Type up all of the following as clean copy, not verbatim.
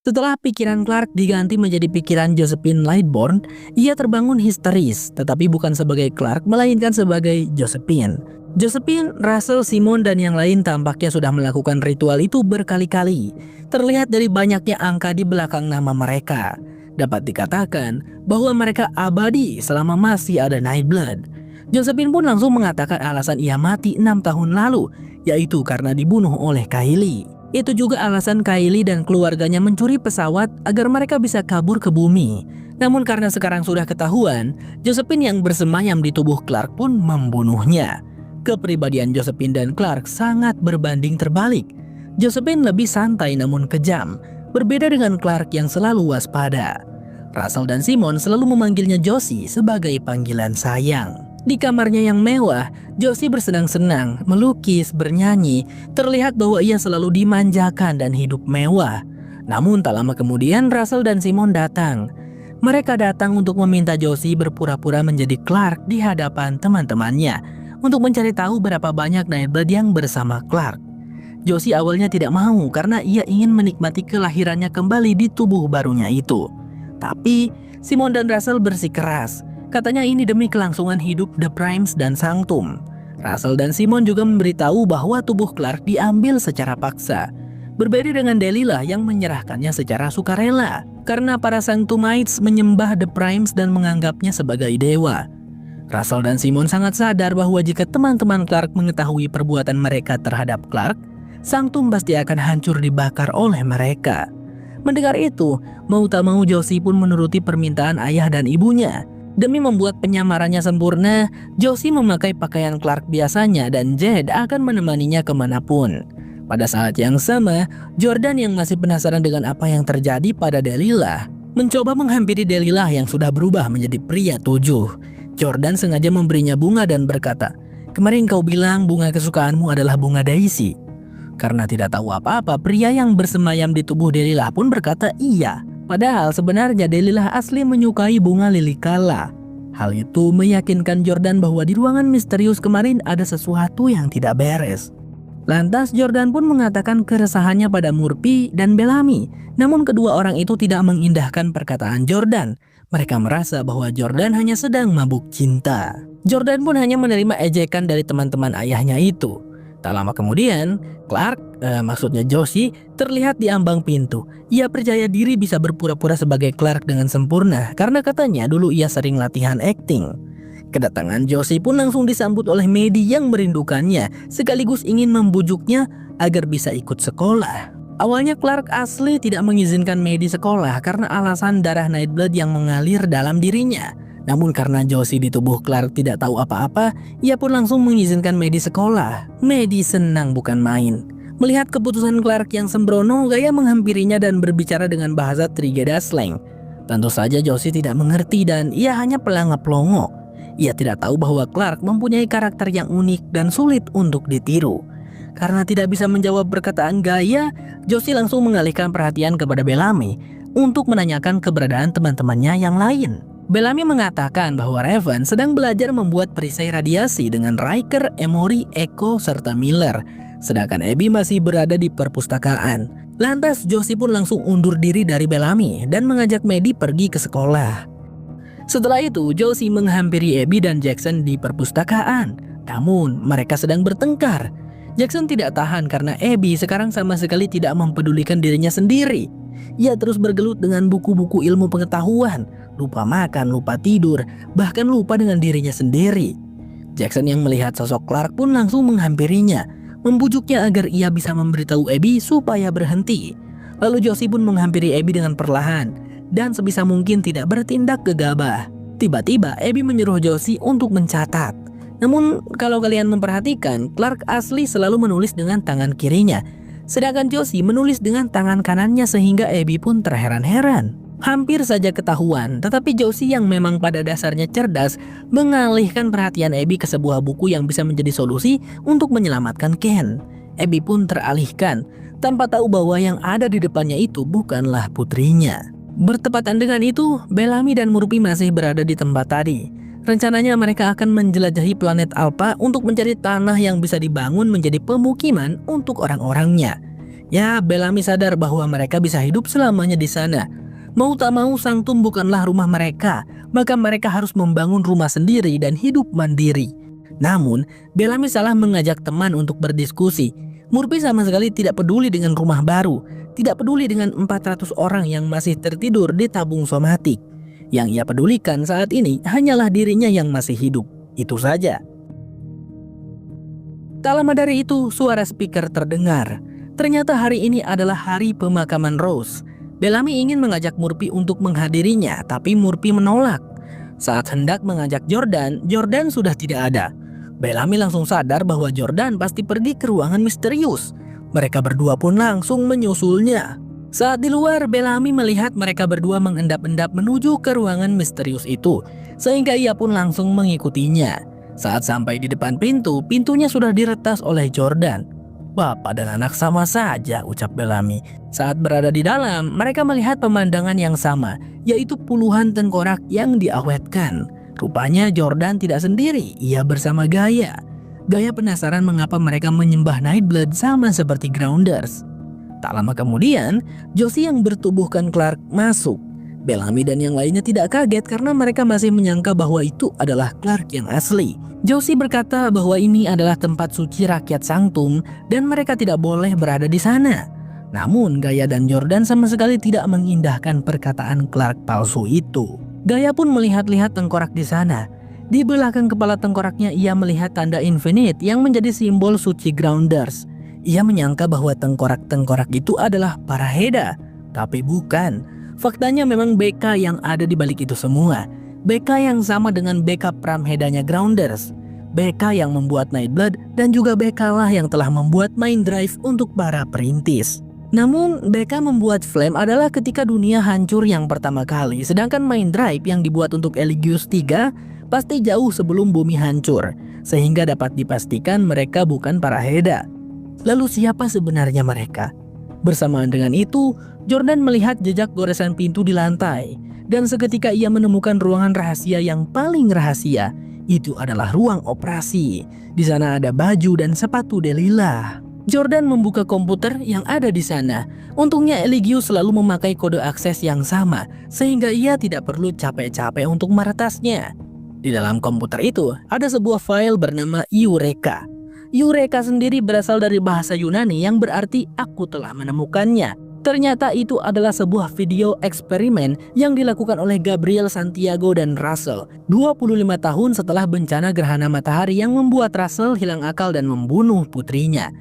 Setelah pikiran Clark diganti menjadi pikiran Josephine Lightbourne, ia terbangun histeris, tetapi bukan sebagai Clark, melainkan sebagai Josephine. Josephine, Russell, Simon, dan yang lain tampaknya sudah melakukan ritual itu berkali-kali. Terlihat dari banyaknya angka di belakang nama mereka. Dapat dikatakan bahwa mereka abadi selama masih ada Nightblood. Josephine pun langsung mengatakan alasan ia mati 6 tahun lalu, yaitu karena dibunuh oleh Kylie. Itu juga alasan Kylie dan keluarganya mencuri pesawat agar mereka bisa kabur ke bumi. Namun karena sekarang sudah ketahuan, Josephine yang bersemayam di tubuh Clark pun membunuhnya. Kepribadian Josephine dan Clark sangat berbanding terbalik. Josephine lebih santai namun kejam, berbeda dengan Clark yang selalu waspada. Russell dan Simon selalu memanggilnya Josie sebagai panggilan sayang. Di kamarnya yang mewah, Josie bersenang-senang, melukis, bernyanyi. Terlihat bahwa ia selalu dimanjakan dan hidup mewah. Namun tak lama kemudian Russell dan Simon datang. Mereka datang untuk meminta Josie berpura-pura menjadi Clark di hadapan teman-temannya untuk mencari tahu berapa banyak Nightblood yang bersama Clark. Josie awalnya tidak mau karena ia ingin menikmati kelahirannya kembali di tubuh barunya itu. Tapi Simon dan Russell bersikeras. Katanya ini demi kelangsungan hidup The Primes dan Sanctum. Russell dan Simon juga memberitahu bahwa tubuh Clark diambil secara paksa. Berbeda dengan Delilah yang menyerahkannya secara sukarela. Karena para Sanctumites menyembah The Primes dan menganggapnya sebagai dewa. Russell dan Simon sangat sadar bahwa jika teman-teman Clark mengetahui perbuatan mereka terhadap Clark, Sanctum pasti akan hancur dibakar oleh mereka. Mendengar itu, mau tak mau Josie pun menuruti permintaan ayah dan ibunya. Demi membuat penyamarannya sempurna, Josie memakai pakaian Clark biasanya dan Jed akan menemaninya kemanapun. Pada saat yang sama, Jordan yang masih penasaran dengan apa yang terjadi pada Delilah, mencoba menghampiri Delilah yang sudah berubah menjadi pria 7. Jordan sengaja memberinya bunga dan berkata, "Kemarin kau bilang bunga kesukaanmu adalah bunga daisy." Karena tidak tahu apa-apa, pria yang bersemayam di tubuh Delilah pun berkata iya. Padahal sebenarnya Delilah asli menyukai bunga lili kala. Hal itu meyakinkan Jordan bahwa di ruangan misterius kemarin ada sesuatu yang tidak beres. Lantas Jordan pun mengatakan keresahannya pada Murphy dan Bellamy. Namun kedua orang itu tidak mengindahkan perkataan Jordan. Mereka merasa bahwa Jordan hanya sedang mabuk cinta. Jordan pun hanya menerima ejekan dari teman-teman ayahnya itu. Tak lama kemudian, Clark, maksudnya Josie, terlihat di ambang pintu. Ia percaya diri bisa berpura-pura sebagai Clark dengan sempurna karena katanya dulu ia sering latihan akting. Kedatangan Josie pun langsung disambut oleh Maddie yang merindukannya, sekaligus ingin membujuknya agar bisa ikut sekolah. Awalnya Clark asli tidak mengizinkan Maddie sekolah karena alasan darah Nightblood yang mengalir dalam dirinya. Namun karena Josie di tubuh Clark tidak tahu apa-apa, ia pun langsung mengizinkan Maddie sekolah. Maddie senang bukan main. Melihat keputusan Clark yang sembrono, gaya menghampirinya dan berbicara dengan bahasa Trigeda slang. Tentu saja Josie tidak mengerti dan ia hanya pelangap-pelongo. Ia tidak tahu bahwa Clark mempunyai karakter yang unik dan sulit untuk ditiru. Karena tidak bisa menjawab perkataan gaya, Josie langsung mengalihkan perhatian kepada Bellamy untuk menanyakan keberadaan teman-temannya yang lain. Bellamy mengatakan bahwa Raven sedang belajar membuat perisai radiasi dengan Riker, Emory, Echo, serta Miller. Sedangkan Abby masih berada di perpustakaan. Lantas Josie pun langsung undur diri dari Bellamy dan mengajak Maddie pergi ke sekolah. Setelah itu Josie menghampiri Abby dan Jackson di perpustakaan. Namun mereka sedang bertengkar. Jackson tidak tahan karena Abby sekarang sama sekali tidak mempedulikan dirinya sendiri. Ia terus bergelut dengan buku-buku ilmu pengetahuan, lupa makan, lupa tidur, bahkan lupa dengan dirinya sendiri. Jackson yang melihat sosok Clark pun langsung menghampirinya, membujuknya agar ia bisa memberitahu Abby supaya berhenti. Lalu Josie pun menghampiri Abby dengan perlahan dan sebisa mungkin tidak bertindak gegabah. Tiba-tiba Abby menyuruh Josie untuk mencatat. Namun kalau kalian memperhatikan, Clark asli selalu menulis dengan tangan kirinya. Sedangkan Josie menulis dengan tangan kanannya sehingga Abby pun terheran-heran. Hampir saja ketahuan, tetapi Josie yang memang pada dasarnya cerdas mengalihkan perhatian Abby ke sebuah buku yang bisa menjadi solusi untuk menyelamatkan Ken. Abby pun teralihkan, tanpa tahu bahwa yang ada di depannya itu bukanlah putrinya. Bertepatan dengan itu, Bellamy dan Murphy masih berada di tempat tadi. Rencananya mereka akan menjelajahi planet Alpha untuk mencari tanah yang bisa dibangun menjadi pemukiman untuk orang-orangnya. Ya, Bellamy sadar bahwa mereka bisa hidup selamanya di sana. Mau tak mau Sanctum bukanlah rumah mereka, maka mereka harus membangun rumah sendiri dan hidup mandiri. Namun, Bellamy salah mengajak teman untuk berdiskusi. Murphy sama sekali tidak peduli dengan rumah baru, tidak peduli dengan 400 orang yang masih tertidur di tabung somatik. Yang ia pedulikan saat ini hanyalah dirinya yang masih hidup. Itu saja. Tak lama dari itu, suara speaker terdengar. Ternyata hari ini adalah hari pemakaman Rose. Bellamy ingin mengajak Murphy untuk menghadirinya, tapi Murphy menolak. Saat hendak mengajak Jordan, Jordan sudah tidak ada. Bellamy langsung sadar bahwa Jordan pasti pergi ke ruangan misterius. Mereka berdua pun langsung menyusulnya. Saat di luar, Bellamy melihat mereka berdua mengendap-endap menuju ke ruangan misterius itu, sehingga ia pun langsung mengikutinya. Saat sampai di depan pintu, pintunya sudah diretas oleh Jordan. Bapak dan anak sama saja, ucap Bellamy. Saat berada di dalam, mereka melihat pemandangan yang sama, yaitu puluhan tengkorak yang diawetkan. Rupanya Jordan tidak sendiri, ia bersama Gaia. Gaia penasaran mengapa mereka menyembah Nightblood sama seperti Grounders. Tak lama kemudian, Josie yang bertubuhkan Clark masuk. Bellamy dan yang lainnya tidak kaget karena mereka masih menyangka bahwa itu adalah Clark yang asli. Josie berkata bahwa ini adalah tempat suci rakyat Sanctum dan mereka tidak boleh berada di sana. Namun Gaia dan Jordan sama sekali tidak mengindahkan perkataan Clark palsu itu. Gaia pun melihat-lihat tengkorak di sana. Di belakang kepala tengkoraknya ia melihat tanda infinite yang menjadi simbol suci Grounders. Ia menyangka bahwa tengkorak-tengkorak itu adalah para Heda, tapi bukan. Faktanya memang BK yang ada di balik itu semua. BK yang sama dengan BK Pramhedanya Grounders. BK yang membuat Nightblood dan juga BK lah yang telah membuat Mind Drive untuk para perintis. Namun BK membuat Flame adalah ketika dunia hancur yang pertama kali, sedangkan Mind Drive yang dibuat untuk Eligius 3 pasti jauh sebelum bumi hancur, sehingga dapat dipastikan mereka bukan para Heda. Lalu siapa sebenarnya mereka? Bersamaan dengan itu, Jordan melihat jejak goresan pintu di lantai, dan seketika ia menemukan ruangan rahasia yang paling rahasia. Itu adalah ruang operasi. Di sana ada baju dan sepatu Delilah. Jordan membuka komputer yang ada di sana. Untungnya Eligius selalu memakai kode akses yang sama, sehingga ia tidak perlu capek-capek untuk meretasnya. Di dalam komputer itu ada sebuah file bernama Eureka. Eureka sendiri berasal dari bahasa Yunani yang berarti aku telah menemukannya. Ternyata itu adalah sebuah video eksperimen yang dilakukan oleh Gabriel, Santiago, dan Russell 25 tahun setelah bencana gerhana matahari yang membuat Russell hilang akal dan membunuh putrinya.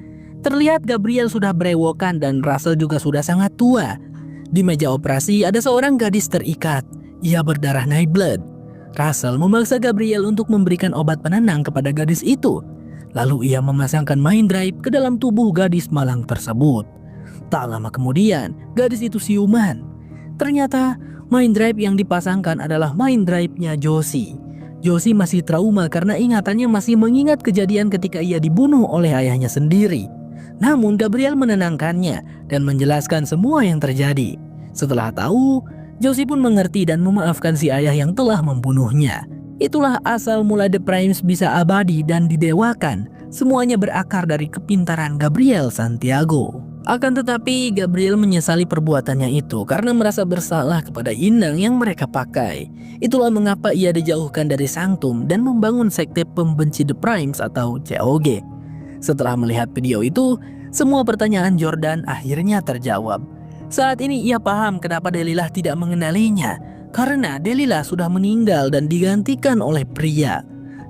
Terlihat Gabriel sudah berewokan dan Russell juga sudah sangat tua. Di meja operasi ada seorang gadis terikat. Ia berdarah Nightblood. Russell memaksa Gabriel untuk memberikan obat penenang kepada gadis itu. Lalu ia memasangkan Mind Drive ke dalam tubuh gadis malang tersebut. Tak lama kemudian, gadis itu siuman. Ternyata Mind Drive yang dipasangkan adalah Mind Drive-nya Josie. Josie masih trauma karena ingatannya masih mengingat kejadian ketika ia dibunuh oleh ayahnya sendiri. Namun Gabriel menenangkannya dan menjelaskan semua yang terjadi. Setelah tahu, Josie pun mengerti dan memaafkan si ayah yang telah membunuhnya. Itulah asal mula The Primes bisa abadi dan didewakan. Semuanya berakar dari kepintaran Gabriel Santiago. Akan tetapi Gabriel menyesali perbuatannya itu karena merasa bersalah kepada inang yang mereka pakai. Itulah mengapa ia dijauhkan dari Sanctum dan membangun sekte pembenci The Primes atau COG. Setelah melihat video itu, semua pertanyaan Jordan akhirnya terjawab. Saat ini ia paham kenapa Delilah tidak mengenalinya, karena Delilah sudah meninggal dan digantikan oleh pria.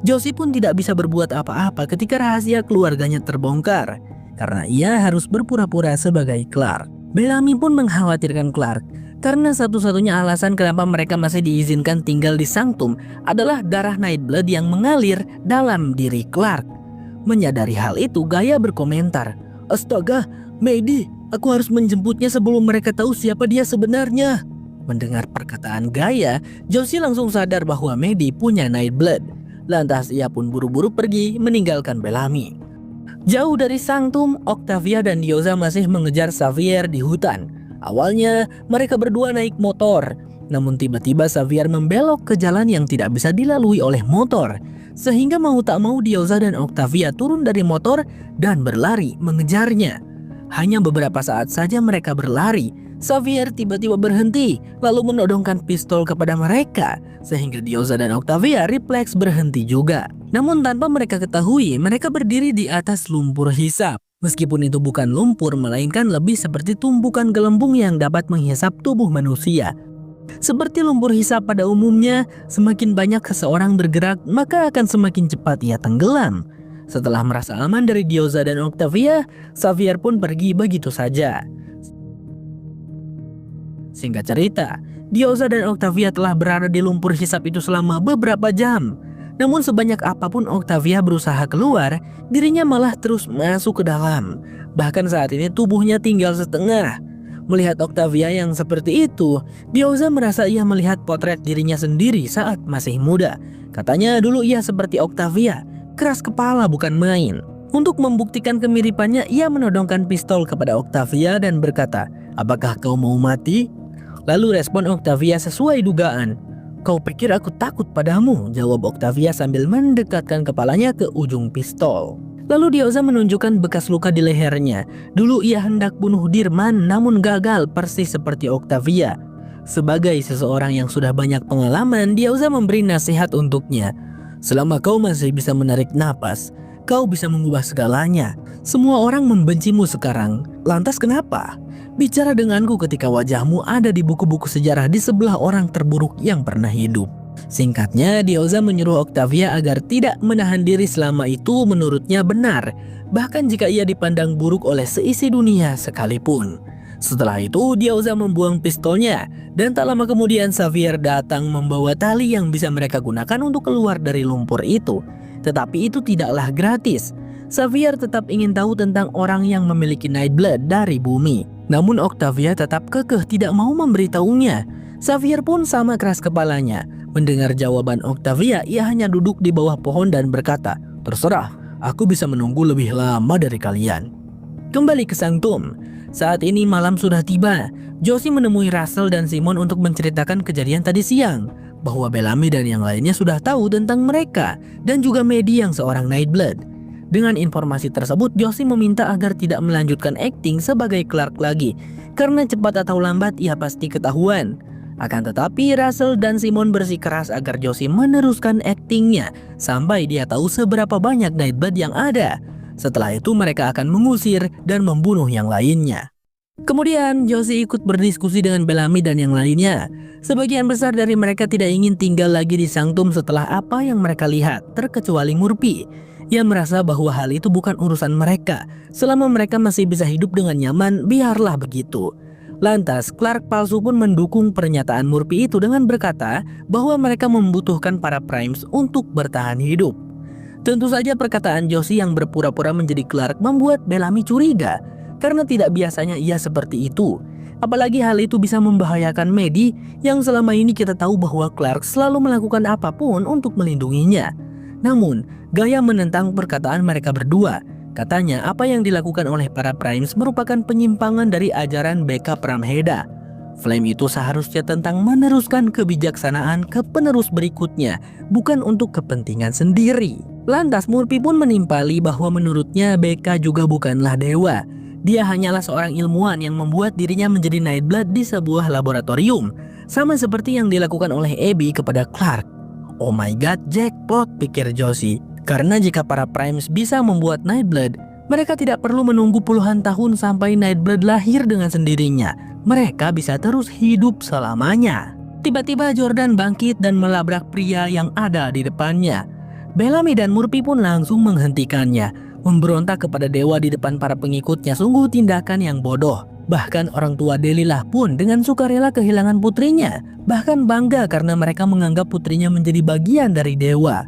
Josie pun tidak bisa berbuat apa-apa ketika rahasia keluarganya terbongkar, karena ia harus berpura-pura sebagai Clark. Bellamy pun mengkhawatirkan Clark, karena satu-satunya alasan kenapa mereka masih diizinkan tinggal di Sanctum adalah darah Nightblood yang mengalir dalam diri Clark. Menyadari hal itu, Gaia berkomentar, "Astaga, Maddie, aku harus menjemputnya sebelum mereka tahu siapa dia sebenarnya." Mendengar perkataan Gaia, Josie langsung sadar bahwa Maddie punya Nightblood. Lantas ia pun buru-buru pergi meninggalkan Bellamy. Jauh dari Sanctum, Octavia dan Diyoza masih mengejar Xavier di hutan. Awalnya mereka berdua naik motor, namun tiba-tiba Xavier membelok ke jalan yang tidak bisa dilalui oleh motor, sehingga mau tak mau Diyoza dan Octavia turun dari motor dan berlari mengejarnya. Hanya beberapa saat saja mereka berlari, Xavier tiba-tiba berhenti lalu menodongkan pistol kepada mereka sehingga Diyoza dan Octavia refleks berhenti juga. Namun tanpa mereka ketahui, mereka berdiri di atas lumpur hisap. Meskipun itu bukan lumpur melainkan lebih seperti tumpukan gelembung yang dapat menghisap tubuh manusia. Seperti lumpur hisap pada umumnya, semakin banyak seseorang bergerak maka akan semakin cepat ia tenggelam. Setelah merasa aman dari Diyoza dan Octavia, Xavier pun pergi begitu saja. Singkat cerita, Diyoza dan Octavia telah berada di lumpur hisap itu selama beberapa jam. Namun sebanyak apapun Octavia berusaha keluar, dirinya malah terus masuk ke dalam. Bahkan saat ini tubuhnya tinggal setengah. Melihat Octavia yang seperti itu, Diyoza merasa ia melihat potret dirinya sendiri saat masih muda. Katanya dulu ia seperti Octavia, keras kepala bukan main. Untuk membuktikan kemiripannya, ia menodongkan pistol kepada Octavia dan berkata, "Apakah kau mau mati?" Lalu respon Octavia sesuai dugaan. "Kau pikir aku takut padamu?" jawab Octavia sambil mendekatkan kepalanya ke ujung pistol. Lalu Diyoza menunjukkan bekas luka di lehernya. Dulu ia hendak bunuh Dirman namun gagal persis seperti Octavia. Sebagai seseorang yang sudah banyak pengalaman, Diyoza memberi nasihat untuknya. "Selama kau masih bisa menarik napas, kau bisa mengubah segalanya. Semua orang membencimu sekarang. Lantas kenapa? Bicara denganku ketika wajahmu ada di buku-buku sejarah di sebelah orang terburuk yang pernah hidup." Singkatnya, Diyoza menyuruh Octavia agar tidak menahan diri selama itu menurutnya benar, bahkan jika ia dipandang buruk oleh seisi dunia sekalipun. Setelah itu, Diyoza membuang pistolnya, dan tak lama kemudian Xavier datang membawa tali yang bisa mereka gunakan untuk keluar dari lumpur itu. Tetapi itu tidaklah gratis. Xavier tetap ingin tahu tentang orang yang memiliki Nightblood dari bumi. Namun Octavia tetap kekeh tidak mau memberitahunya. Xavier pun sama keras kepalanya. Mendengar jawaban Octavia, ia hanya duduk di bawah pohon dan berkata, "Terserah, aku bisa menunggu lebih lama dari kalian." Kembali ke Sanctum. Saat ini malam sudah tiba. Josie menemui Russell dan Simon untuk menceritakan kejadian tadi siang, bahwa Bellamy dan yang lainnya sudah tahu tentang mereka, dan juga Maddie yang seorang Nightblood. Dengan informasi tersebut, Josie meminta agar tidak melanjutkan akting sebagai Clark lagi, karena cepat atau lambat ia pasti ketahuan. Akan tetapi Russell dan Simon bersikeras agar Josie meneruskan aktingnya sampai dia tahu seberapa banyak Nightblood yang ada. Setelah itu mereka akan mengusir dan membunuh yang lainnya. Kemudian Josie ikut berdiskusi dengan Bellamy dan yang lainnya. Sebagian besar dari mereka tidak ingin tinggal lagi di Sanctum setelah apa yang mereka lihat, terkecuali Murphy. Ia merasa bahwa hal itu bukan urusan mereka. Selama mereka masih bisa hidup dengan nyaman, biarlah begitu. Lantas, Clark palsu pun mendukung pernyataan Murphy itu dengan berkata bahwa mereka membutuhkan para Primes untuk bertahan hidup. Tentu saja perkataan Josie yang berpura-pura menjadi Clark membuat Bellamy curiga, karena tidak biasanya ia seperti itu. Apalagi hal itu bisa membahayakan Maddie yang selama ini kita tahu bahwa Clark selalu melakukan apapun untuk melindunginya. Namun, gaya menentang perkataan mereka berdua. Katanya apa yang dilakukan oleh para Primes merupakan penyimpangan dari ajaran Beka Pramheda. Flame itu seharusnya tentang meneruskan kebijaksanaan ke penerus berikutnya, bukan untuk kepentingan sendiri. Lantas Murphy pun menimpali bahwa menurutnya Beka juga bukanlah dewa. Dia hanyalah seorang ilmuwan yang membuat dirinya menjadi Nightblood di sebuah laboratorium, sama seperti yang dilakukan oleh Abby kepada Clark. Oh my god, jackpot, pikir Josie. Karena jika para Primes bisa membuat Nightblood, mereka tidak perlu menunggu puluhan tahun sampai Nightblood lahir dengan sendirinya. Mereka bisa terus hidup selamanya. Tiba-tiba Jordan bangkit dan melabrak pria yang ada di depannya. Bellamy dan Murphy pun langsung menghentikannya. Memberontak kepada dewa di depan para pengikutnya sungguh tindakan yang bodoh. Bahkan orang tua Delilah pun dengan sukarela kehilangan putrinya. Bahkan bangga karena mereka menganggap putrinya menjadi bagian dari dewa.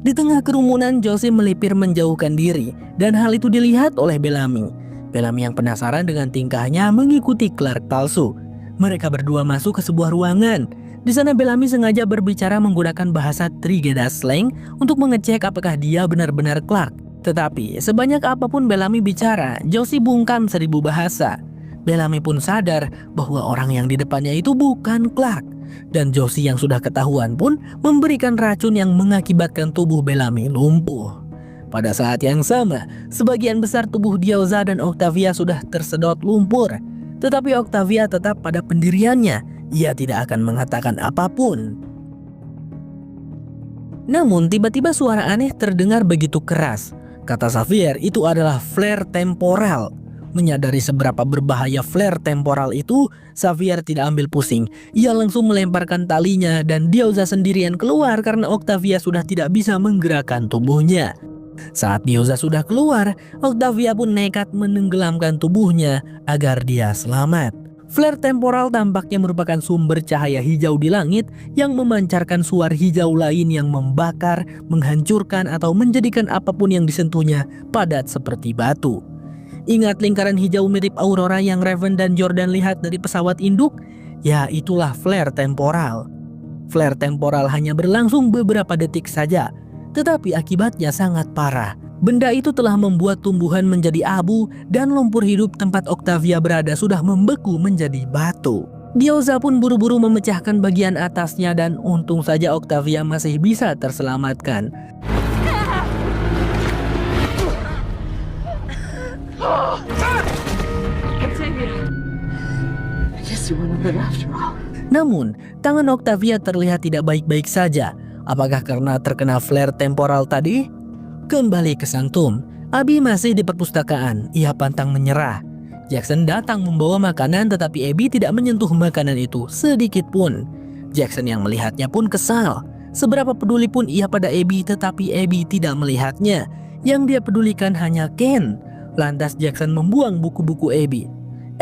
Di tengah kerumunan, Josie melipir menjauhkan diri, dan hal itu dilihat oleh Bellamy. Bellamy yang penasaran dengan tingkahnya mengikuti Clark palsu. Mereka berdua masuk ke sebuah ruangan. Di sana Bellamy sengaja berbicara menggunakan bahasa Trigeda slang untuk mengecek apakah dia benar-benar Clark. Tetapi sebanyak apapun Bellamy bicara, Josie bungkam 1000 bahasa. Bellamy pun sadar bahwa orang yang di depannya itu bukan Clark. Dan Josie yang sudah ketahuan pun memberikan racun yang mengakibatkan tubuh Bellamy lumpuh. Pada saat yang sama, sebagian besar tubuh Diyoza dan Octavia sudah tersedot lumpur. Tetapi Octavia tetap pada pendiriannya. Ia tidak akan mengatakan apapun. Namun tiba-tiba suara aneh terdengar begitu keras. Kata Xavier itu adalah flare temporal. Menyadari seberapa berbahaya flare temporal itu, Xavier tidak ambil pusing. Ia langsung melemparkan talinya dan Diyoza sendirian keluar karena Octavia sudah tidak bisa menggerakkan tubuhnya. Saat Diyoza sudah keluar, Octavia pun nekat menenggelamkan tubuhnya agar dia selamat. Flare temporal tampaknya merupakan sumber cahaya hijau di langit yang memancarkan suar hijau lain yang membakar, menghancurkan atau menjadikan apapun yang disentuhnya padat seperti batu. Ingat lingkaran hijau mirip aurora yang Raven dan Jordan lihat dari pesawat induk? Ya, itulah flare temporal. Flare temporal hanya berlangsung beberapa detik saja, tetapi akibatnya sangat parah. Benda itu telah membuat tumbuhan menjadi abu dan lumpur hidup tempat Octavia berada sudah membeku menjadi batu. Diyoza pun buru-buru memecahkan bagian atasnya dan untung saja Octavia masih bisa terselamatkan. Namun, tangan Octavia terlihat tidak baik-baik saja. Apakah karena terkena flare temporal tadi? Kembali ke sang Tom, Abby masih di perpustakaan. Ia pantang menyerah. Jackson datang membawa makanan tetapi Abby tidak menyentuh makanan itu sedikit pun. Jackson yang melihatnya pun kesal. Seberapa peduli pun ia pada Abby tetapi Abby tidak melihatnya. Yang dia pedulikan hanya Ken. Lantas Jackson membuang buku-buku Abby.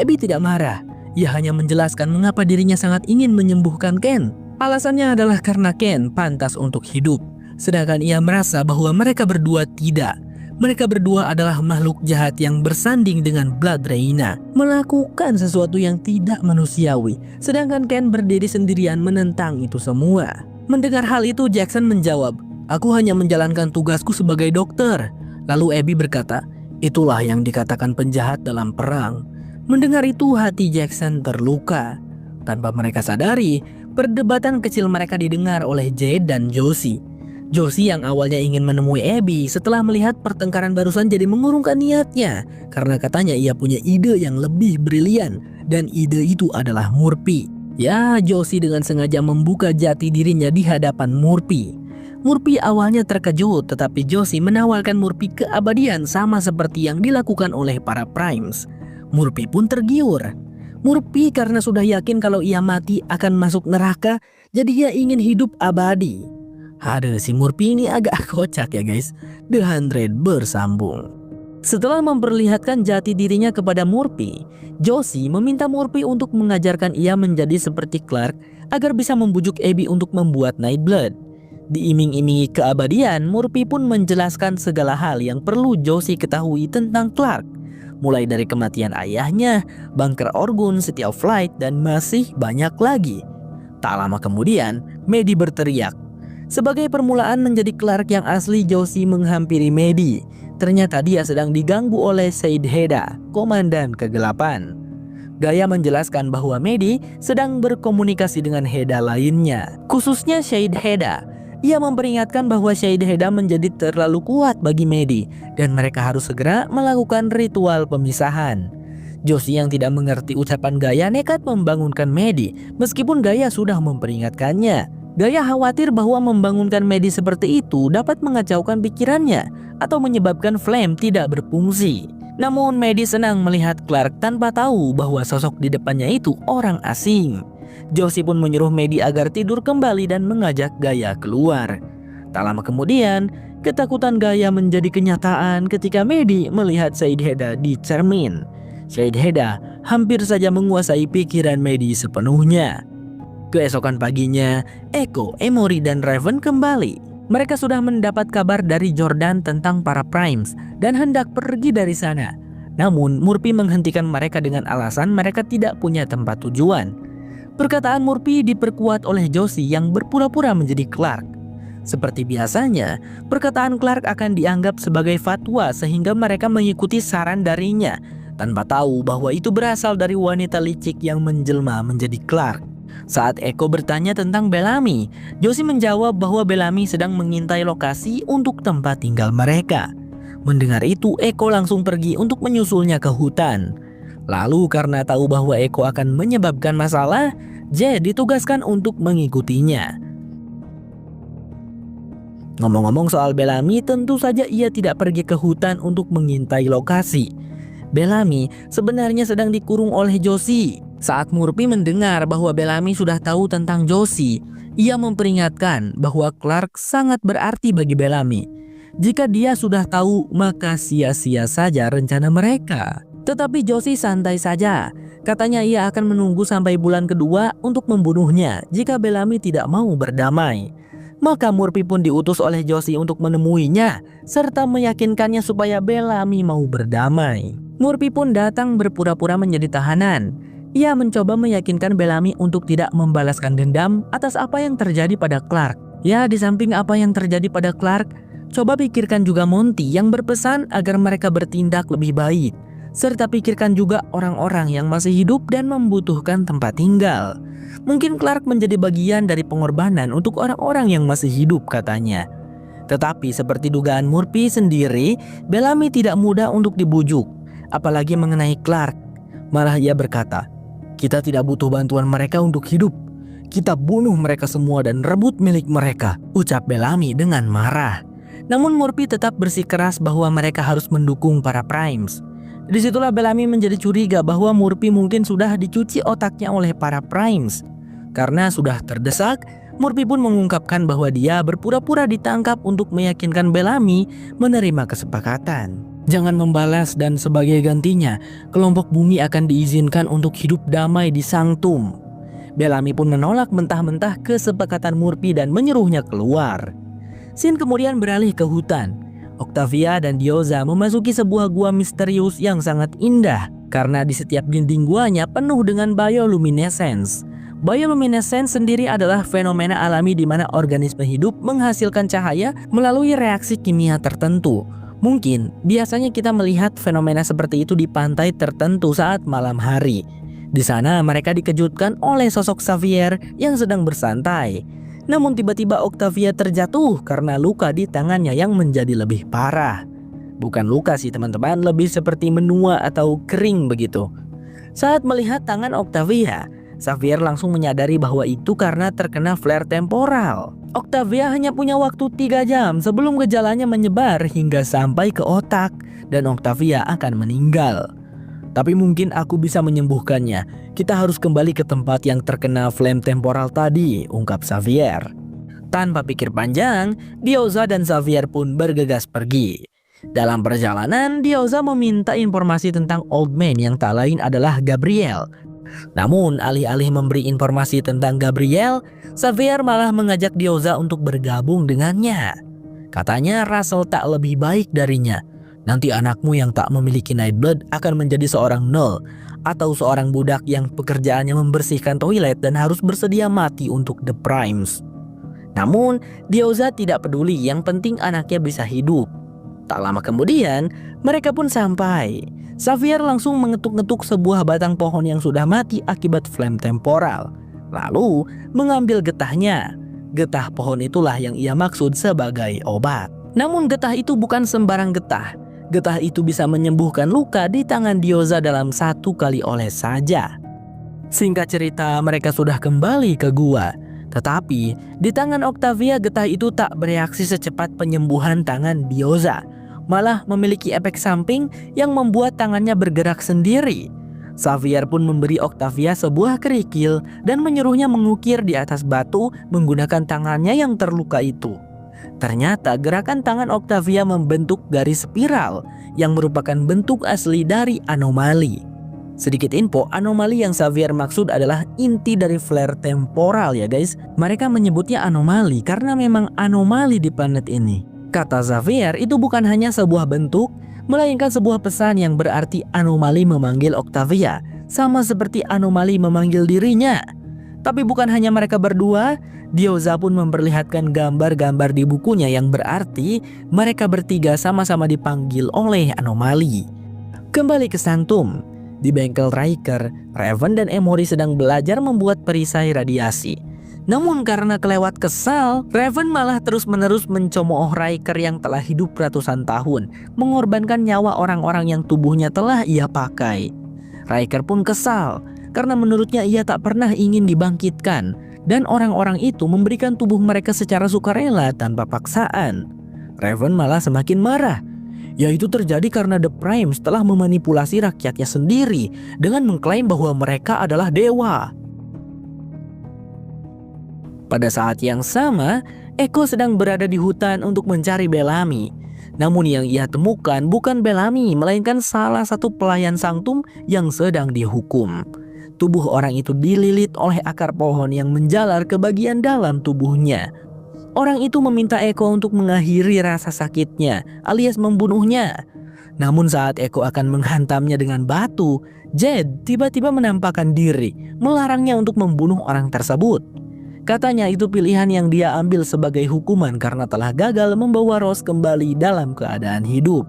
Abby tidak marah. Ia hanya menjelaskan mengapa dirinya sangat ingin menyembuhkan Ken. Alasannya adalah karena Ken pantas untuk hidup. Sedangkan ia merasa bahwa mereka berdua tidak. Mereka berdua adalah makhluk jahat yang bersanding dengan Blood Reina, melakukan sesuatu yang tidak manusiawi. Sedangkan Ken berdiri sendirian menentang itu semua. Mendengar hal itu, Jackson menjawab, "Aku hanya menjalankan tugasku sebagai dokter." Lalu Abby berkata, "Itulah yang dikatakan penjahat dalam perang." Mendengar itu, hati Jackson terluka. Tanpa mereka sadari, perdebatan kecil mereka didengar oleh Jade dan Josie. Josie yang awalnya ingin menemui Abby setelah melihat pertengkaran barusan jadi mengurungkan niatnya karena katanya ia punya ide yang lebih brilian dan ide itu adalah Murphy. Ya, Josie dengan sengaja membuka jati dirinya di hadapan Murphy. Murphy awalnya terkejut tetapi Josie menawarkan Murphy keabadian sama seperti yang dilakukan oleh para Primes. Murphy pun tergiur. Murphy karena sudah yakin kalau ia mati akan masuk neraka, jadi ia ingin hidup abadi. Aduh, si Murphy ini agak kocak ya guys. The Hundred bersambung. Setelah memperlihatkan jati dirinya kepada Murphy, Josie meminta Murphy untuk mengajarkan ia menjadi seperti Clark agar bisa membujuk Abby untuk membuat Nightblood. Diiming-imingi keabadian, Murphy pun menjelaskan segala hal yang perlu Josie ketahui tentang Clark. Mulai dari kematian ayahnya, bunker Orgun, City of Light, dan masih banyak lagi. Tak lama kemudian, Maddie berteriak. Sebagai permulaan menjadi Clark yang asli, Josie menghampiri Maddie. Ternyata dia sedang diganggu oleh Said Heda, komandan kegelapan. Gaya menjelaskan bahwa Maddie sedang berkomunikasi dengan Heda lainnya, khususnya Said Heda. Ia memperingatkan bahwa Said Heda menjadi terlalu kuat bagi Maddie dan mereka harus segera melakukan ritual pemisahan. Josie yang tidak mengerti ucapan Gaya nekat membangunkan Maddie meskipun Gaya sudah memperingatkannya. Gaya khawatir bahwa membangunkan Maddie seperti itu dapat mengacaukan pikirannya atau menyebabkan Flame tidak berfungsi. Namun Maddie senang melihat Clark tanpa tahu bahwa sosok di depannya itu orang asing. Josie pun menyuruh Maddie agar tidur kembali dan mengajak Gaya keluar. Tak lama kemudian, ketakutan Gaya menjadi kenyataan ketika Maddie melihat Said Heda di cermin. Said Heda hampir saja menguasai pikiran Maddie sepenuhnya. Keesokan paginya, Echo, Emory, dan Raven kembali. Mereka sudah mendapat kabar dari Jordan tentang para Primes dan hendak pergi dari sana. Namun, Murphy menghentikan mereka dengan alasan mereka tidak punya tempat tujuan. Perkataan Murphy diperkuat oleh Josie yang berpura-pura menjadi Clark. Seperti biasanya, perkataan Clark akan dianggap sebagai fatwa sehingga mereka mengikuti saran darinya tanpa tahu bahwa itu berasal dari wanita licik yang menjelma menjadi Clark. Saat Eko bertanya tentang Bellamy, Josie menjawab bahwa Bellamy sedang mengintai lokasi untuk tempat tinggal mereka. Mendengar itu, Eko langsung pergi untuk menyusulnya ke hutan. Lalu karena tahu bahwa Eko akan menyebabkan masalah, Jed ditugaskan untuk mengikutinya. Ngomong-ngomong soal Bellamy, tentu saja ia tidak pergi ke hutan untuk mengintai lokasi. Bellamy sebenarnya sedang dikurung oleh Josie. Saat Murphy mendengar bahwa Bellamy sudah tahu tentang Josie, ia memperingatkan bahwa Clark sangat berarti bagi Bellamy. Jika dia sudah tahu, maka sia-sia saja rencana mereka. Tetapi Josie santai saja. Katanya ia akan menunggu sampai bulan kedua untuk membunuhnya jika Bellamy tidak mau berdamai. Maka Murphy pun diutus oleh Josie untuk menemuinya serta meyakinkannya supaya Bellamy mau berdamai. Murphy pun datang berpura-pura menjadi tahanan. Ia mencoba meyakinkan Bellamy untuk tidak membalaskan dendam atas apa yang terjadi pada Clark. Ya, di samping apa yang terjadi pada Clark, coba pikirkan juga Monty yang berpesan agar mereka bertindak lebih baik. Serta pikirkan juga orang-orang yang masih hidup dan membutuhkan tempat tinggal. Mungkin Clark menjadi bagian dari pengorbanan untuk orang-orang yang masih hidup, katanya. Tetapi seperti dugaan Murphy sendiri, Bellamy tidak mudah untuk dibujuk, apalagi mengenai Clark. Malah ia berkata, "Kita tidak butuh bantuan mereka untuk hidup. Kita bunuh mereka semua dan rebut milik mereka," ucap Bellamy dengan marah. Namun Murphy tetap bersikeras bahwa mereka harus mendukung para Primes. Disitulah Bellamy menjadi curiga bahwa Murphy mungkin sudah dicuci otaknya oleh para Primes. Karena sudah terdesak, Murphy pun mengungkapkan bahwa dia berpura-pura ditangkap untuk meyakinkan Bellamy menerima kesepakatan. Jangan membalas dan sebagai gantinya, kelompok bumi akan diizinkan untuk hidup damai di Sanctum. Bellamy pun menolak mentah-mentah kesepakatan Murphy dan menyuruhnya keluar. Scene kemudian beralih ke hutan. Octavia dan Diyoza memasuki sebuah gua misterius yang sangat indah karena di setiap dinding guanya penuh dengan bioluminescence. Bioluminescence sendiri adalah fenomena alami di mana organisme hidup menghasilkan cahaya melalui reaksi kimia tertentu. Mungkin biasanya kita melihat fenomena seperti itu di pantai tertentu saat malam hari. Di sana mereka dikejutkan oleh sosok Xavier yang sedang bersantai. Namun tiba-tiba Octavia terjatuh karena luka di tangannya yang menjadi lebih parah. Bukan luka sih teman-teman, lebih seperti menua atau kering begitu. Saat melihat tangan Octavia, Xavier langsung menyadari bahwa itu karena terkena flare temporal. Octavia hanya punya waktu 3 jam sebelum gejalanya menyebar hingga sampai ke otak dan Octavia akan meninggal. Tapi mungkin aku bisa menyembuhkannya. Kita harus kembali ke tempat yang terkena flame temporal tadi, ungkap Xavier. Tanpa pikir panjang, Diyoza dan Xavier pun bergegas pergi. Dalam perjalanan, Diyoza meminta informasi tentang Old Man yang tak lain adalah Gabriel. Namun, alih-alih memberi informasi tentang Gabriel, Xavier malah mengajak Diyoza untuk bergabung dengannya. Katanya Russell tak lebih baik darinya. Nanti anakmu yang tak memiliki Nightblood akan menjadi seorang Null atau seorang budak yang pekerjaannya membersihkan toilet dan harus bersedia mati untuk The Primes. Namun, Diyoza tidak peduli, yang penting anaknya bisa hidup. Tak lama kemudian, mereka pun sampai. Xavier langsung mengetuk-ngetuk sebuah batang pohon yang sudah mati akibat flame temporal. Lalu, mengambil getahnya. Getah pohon itulah yang ia maksud sebagai obat. Namun getah itu bukan sembarang getah. Getah itu bisa menyembuhkan luka di tangan Diyoza dalam 1 kali oles saja. Singkat cerita, mereka sudah kembali ke gua. Tetapi, di tangan Octavia getah itu tak bereaksi secepat penyembuhan tangan Diyoza. Malah memiliki efek samping yang membuat tangannya bergerak sendiri. Xavier pun memberi Octavia sebuah kerikil dan menyuruhnya mengukir di atas batu menggunakan tangannya yang terluka itu. Ternyata gerakan tangan Octavia membentuk garis spiral yang merupakan bentuk asli dari anomali. Sedikit info, anomali yang Xavier maksud adalah inti dari flare temporal ya guys. Mereka menyebutnya anomali karena memang anomali di planet ini. Kata Xavier itu bukan hanya sebuah bentuk, melainkan sebuah pesan yang berarti anomali memanggil Octavia, sama seperti anomali memanggil dirinya. Tapi bukan hanya mereka berdua, Diyoza pun memperlihatkan gambar-gambar di bukunya yang berarti mereka bertiga sama-sama dipanggil oleh anomali. Kembali ke Sanctum, Di bengkel Riker, Raven dan Emory sedang belajar membuat perisai radiasi. Namun karena kelewat kesal, Raven malah terus-menerus mencemooh Riker yang telah hidup ratusan tahun, mengorbankan nyawa orang-orang yang tubuhnya telah ia pakai. Riker pun kesal, karena menurutnya ia tak pernah ingin dibangkitkan, dan orang-orang itu memberikan tubuh mereka secara sukarela tanpa paksaan. Raven malah semakin marah. Yaitu terjadi karena The Primes telah memanipulasi rakyatnya sendiri dengan mengklaim bahwa mereka adalah dewa. Pada saat yang sama, Echo sedang berada di hutan untuk mencari Bellamy. Namun yang ia temukan bukan Bellamy, melainkan salah satu pelayan Sanctum yang sedang dihukum. Tubuh orang itu dililit oleh akar pohon yang menjalar ke bagian dalam tubuhnya. Orang itu meminta Echo untuk mengakhiri rasa sakitnya, alias membunuhnya. Namun saat Echo akan menghantamnya dengan batu, Jed tiba-tiba menampakkan diri, melarangnya untuk membunuh orang tersebut. Katanya itu pilihan yang dia ambil sebagai hukuman karena telah gagal membawa Rose kembali dalam keadaan hidup.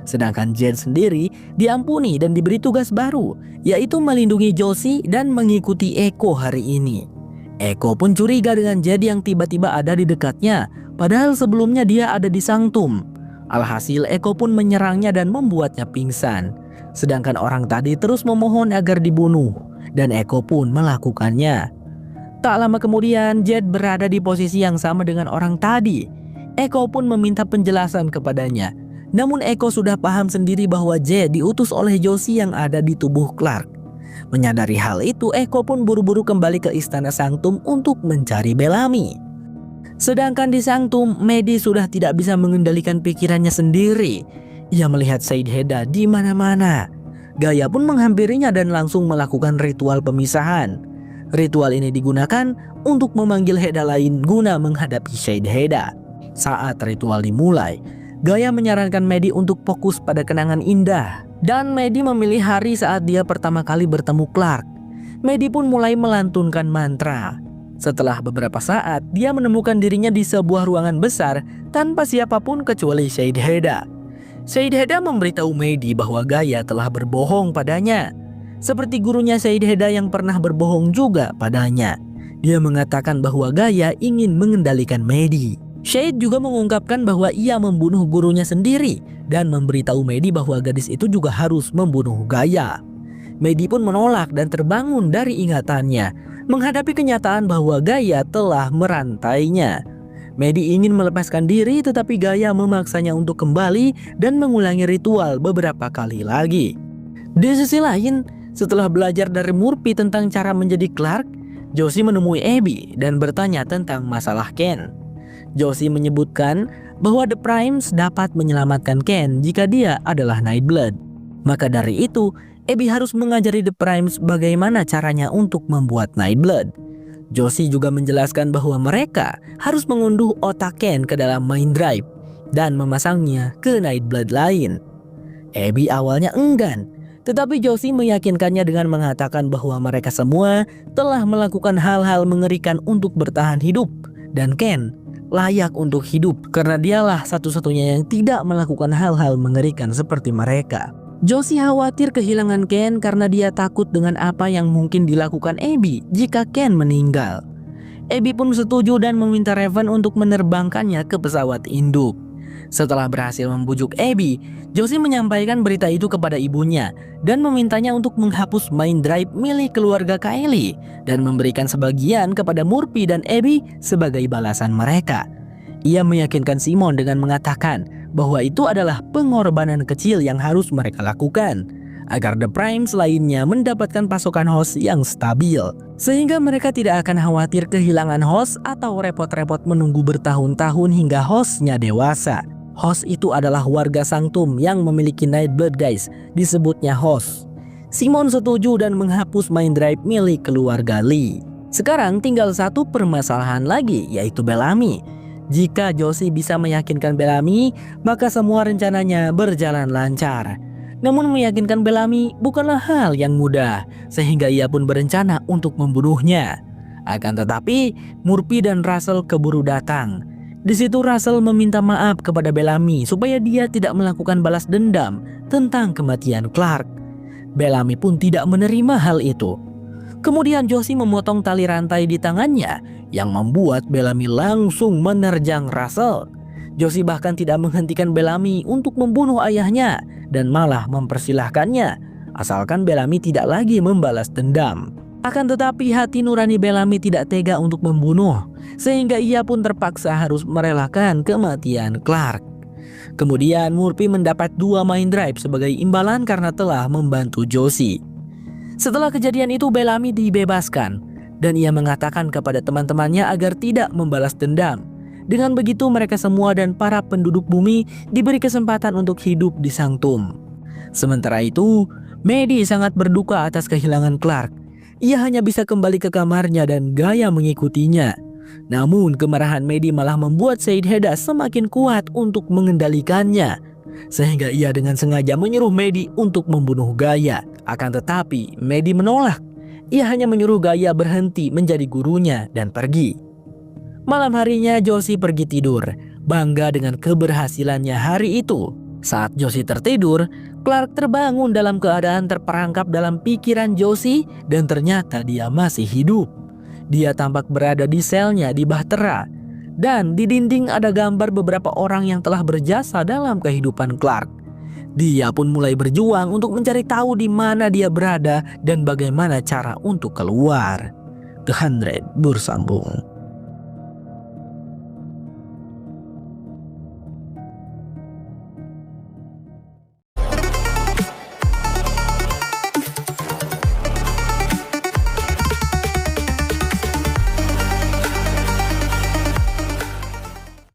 Sedangkan Jed sendiri diampuni dan diberi tugas baru, yaitu melindungi Josie dan mengikuti Echo hari ini. Echo pun curiga dengan Jed yang tiba-tiba ada di dekatnya, padahal sebelumnya dia ada di Sanctum. Alhasil Echo pun menyerangnya dan membuatnya pingsan. Sedangkan orang tadi terus memohon agar dibunuh, dan Echo pun melakukannya. Tak lama kemudian, Jed berada di posisi yang sama dengan orang tadi. Echo pun meminta penjelasan kepadanya. Namun Echo sudah paham sendiri bahwa Jed diutus oleh Josie yang ada di tubuh Clark. Menyadari hal itu, Echo pun buru-buru kembali ke istana Sanctum untuk mencari Bellamy. Sedangkan di Sanctum, Maddie sudah tidak bisa mengendalikan pikirannya sendiri. Ia melihat Said Heda di mana-mana. Gaia pun menghampirinya dan langsung melakukan ritual pemisahan. Ritual ini digunakan untuk memanggil Heda lain guna menghadapi Said Heda. Saat ritual dimulai, Gaia menyarankan Maddie untuk fokus pada kenangan indah. Dan Maddie memilih hari saat dia pertama kali bertemu Clark. Maddie pun mulai melantunkan mantra. Setelah beberapa saat, dia menemukan dirinya di sebuah ruangan besar tanpa siapapun kecuali Said Heda. Said Heda memberitahu Maddie bahwa Gaia telah berbohong padanya. Seperti gurunya Said Heda yang pernah berbohong juga padanya. Dia mengatakan bahwa Gaia ingin mengendalikan Maddie. Shade juga mengungkapkan bahwa ia membunuh gurunya sendiri dan memberitahu Maddie bahwa gadis itu juga harus membunuh Gaia. Maddie pun menolak dan terbangun dari ingatannya, menghadapi kenyataan bahwa Gaia telah merantainya. Maddie ingin melepaskan diri tetapi Gaia memaksanya untuk kembali dan mengulangi ritual beberapa kali lagi. Di sisi lain, setelah belajar dari Murphy tentang cara menjadi Clark, Josie menemui Abby dan bertanya tentang masalah Ken. Josie menyebutkan bahwa The Primes dapat menyelamatkan Ken jika dia adalah Nightblood. Maka dari itu, Abby harus mengajari The Primes bagaimana caranya untuk membuat Nightblood. Josie juga menjelaskan bahwa mereka harus mengunduh otak Ken ke dalam Mind Drive dan memasangnya ke Nightblood lain. Abby awalnya enggan, tetapi Josie meyakinkannya dengan mengatakan bahwa mereka semua telah melakukan hal-hal mengerikan untuk bertahan hidup, dan Ken layak untuk hidup karena dialah satu-satunya yang tidak melakukan hal-hal mengerikan seperti mereka. Josie khawatir kehilangan Ken karena dia takut dengan apa yang mungkin dilakukan Abby jika Ken meninggal. Abby pun setuju dan meminta Raven untuk menerbangkannya ke pesawat induk. Setelah berhasil membujuk Abby, Josie menyampaikan berita itu kepada ibunya dan memintanya untuk menghapus Mind Drive milik keluarga Kylie dan memberikan sebagian kepada Murphy dan Abby sebagai balasan mereka. Ia meyakinkan Simon dengan mengatakan bahwa itu adalah pengorbanan kecil yang harus mereka lakukan agar The Primes lainnya mendapatkan pasokan host yang stabil, sehingga mereka tidak akan khawatir kehilangan host atau repot-repot menunggu bertahun-tahun hingga hostnya dewasa. Host itu adalah warga Sanctum yang memiliki Nightblood guys, disebutnya host. Simon setuju dan menghapus Mind Drive milik keluarga Lee. Sekarang tinggal satu permasalahan lagi, yaitu Bellamy. Jika Josie bisa meyakinkan Bellamy, maka semua rencananya berjalan lancar. Namun meyakinkan Bellamy bukanlah hal yang mudah, sehingga ia pun berencana untuk membunuhnya. Akan tetapi, Murphy dan Russell keburu datang. Di situ Russell meminta maaf kepada Bellamy supaya dia tidak melakukan balas dendam tentang kematian Clark. Bellamy pun tidak menerima hal itu. Kemudian Josie memotong tali rantai di tangannya yang membuat Bellamy langsung menerjang Russell. Josie bahkan tidak menghentikan Bellamy untuk membunuh ayahnya dan malah mempersilahkannya asalkan Bellamy tidak lagi membalas dendam. Akan tetapi hati nurani Bellamy tidak tega untuk membunuh, sehingga ia pun terpaksa harus merelakan kematian Clark. Kemudian Murphy mendapat 2 Mind Drive sebagai imbalan karena telah membantu Josie. Setelah kejadian itu Bellamy dibebaskan dan ia mengatakan kepada teman-temannya agar tidak membalas dendam. Dengan begitu mereka semua dan para penduduk bumi diberi kesempatan untuk hidup di Sanctum. Sementara itu, Maddie sangat berduka atas kehilangan Clark. Ia hanya bisa kembali ke kamarnya dan Gaia mengikutinya. Namun kemarahan Maddie malah membuat Said Hedda semakin kuat untuk mengendalikannya, sehingga ia dengan sengaja menyuruh Maddie untuk membunuh Gaia. Akan tetapi Maddie menolak. Ia hanya menyuruh Gaia berhenti menjadi gurunya dan pergi. Malam harinya Josie pergi tidur, bangga dengan keberhasilannya hari itu. Saat Josie tertidur, Clark terbangun dalam keadaan terperangkap dalam pikiran Josie dan ternyata dia masih hidup. Dia tampak berada di selnya di bahtera dan di dinding ada gambar beberapa orang yang telah berjasa dalam kehidupan Clark. Dia pun mulai berjuang untuk mencari tahu di mana dia berada dan bagaimana cara untuk keluar. The 100 bersambung.